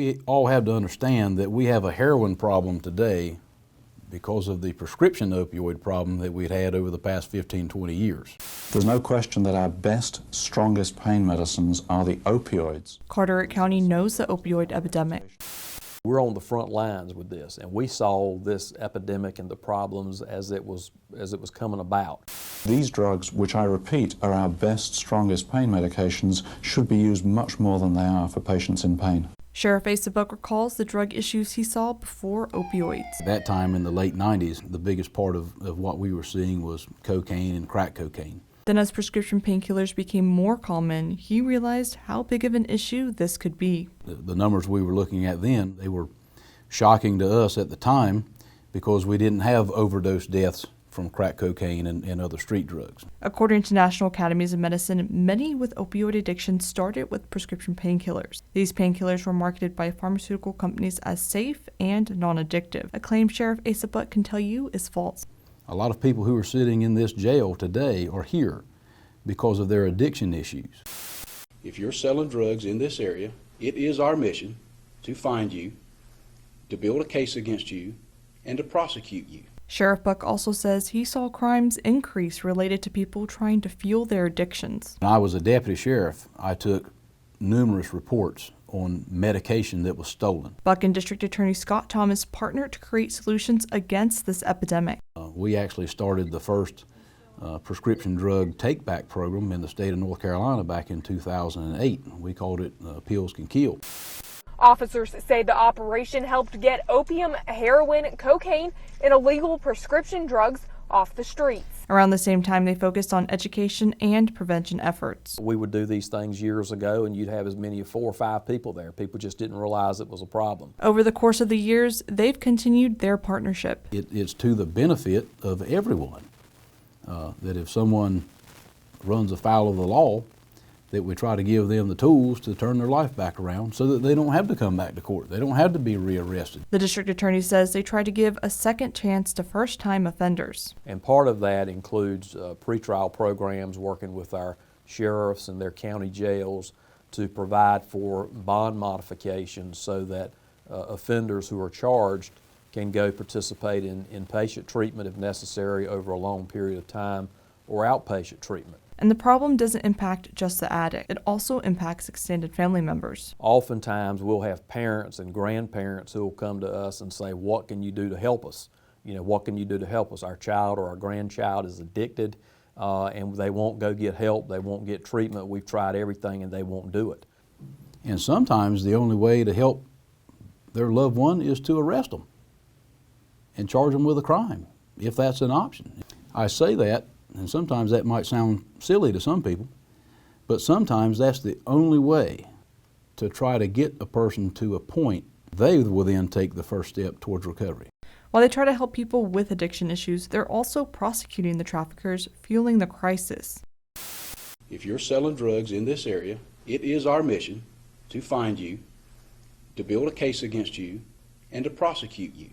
We all have to understand that we have a heroin problem today because of the prescription opioid problem that we've had over the past 15, 20 years. There's no question that our best, strongest pain medicines are the opioids. Carteret County knows the opioid epidemic. We're on the front lines with this, and we saw this epidemic and the problems as it was coming about. These drugs, which I repeat are our best, strongest pain medications, should be used much more than they are for patients in pain. Sheriff Asa Buck recalls the drug issues he saw before opioids. At that time in the late 90s, the biggest part of what we were seeing was cocaine and crack cocaine. Then as prescription painkillers became more common, he realized how big of an issue this could be. The numbers we were looking at then, they were shocking to us at the time because we didn't have overdose deaths from crack cocaine and other street drugs. According to National Academies of Medicine, many with opioid addiction started with prescription painkillers. These painkillers were marketed by pharmaceutical companies as safe and non-addictive, a claim Sheriff Asa Buck can tell you is false. A lot of people who are sitting in this jail today are here because of their addiction issues. If you're selling drugs in this area, it is our mission to find you, to build a case against you, and to prosecute you. Sheriff Buck also says he saw crimes increase related to people trying to fuel their addictions. When I was a deputy sheriff, I took numerous reports on medication that was stolen. Buck and District Attorney Scott Thomas partnered to create solutions against this epidemic. We actually started the first prescription drug take-back program in the state of North Carolina back in 2008. We called it Pills Can Kill. Officers say the operation helped get opium, heroin, cocaine, and illegal prescription drugs off the streets. Around the same time, they focused on education and prevention efforts. We would do these things years ago, and you'd have as many as 4 or 5 people there. People just didn't realize it was a problem. Over the course of the years, they've continued their partnership. It's to the benefit of everyone that if someone runs afoul of the law, that we try to give them the tools to turn their life back around so that they don't have to come back to court. They don't have to be rearrested. The district attorney says they try to give a second chance to first-time offenders. And part of that includes pretrial programs working with our sheriffs and their county jails to provide for bond modifications so that offenders who are charged can go participate in inpatient treatment if necessary over a long period of time or outpatient treatment. And the problem doesn't impact just the addict. It also impacts extended family members. Oftentimes we'll have parents and grandparents who will come to us and say, what can you do to help us? You know, what can you do to help us? Our child or our grandchild is addicted and they won't go get help, they won't get treatment. We've tried everything and they won't do it. And sometimes the only way to help their loved one is to arrest them and charge them with a crime, if that's an option. I say that, and sometimes that might sound silly to some people, but sometimes that's the only way to try to get a person to a point they will then take the first step towards recovery. While they try to help people with addiction issues, they're also prosecuting the traffickers, fueling the crisis. If you're selling drugs in this area, it is our mission to find you, to build a case against you, and to prosecute you.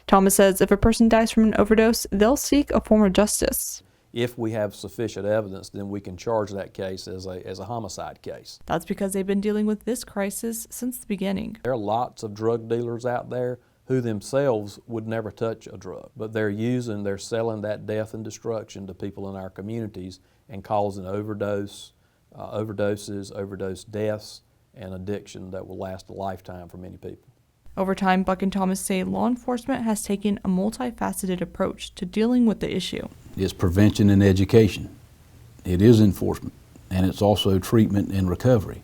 Thomas says if a person dies from an overdose, they'll seek a form of justice. If we have sufficient evidence, then we can charge that case as a homicide case. That's because they've been dealing with this crisis since the beginning. There are lots of drug dealers out there who themselves would never touch a drug, but they're selling that death and destruction to people in our communities and causing overdoses, overdose deaths, and addiction that will last a lifetime for many people. Over time, Buck and Thomas say law enforcement has taken a multifaceted approach to dealing with the issue. It's prevention and education. It is enforcement, and it's also treatment and recovery.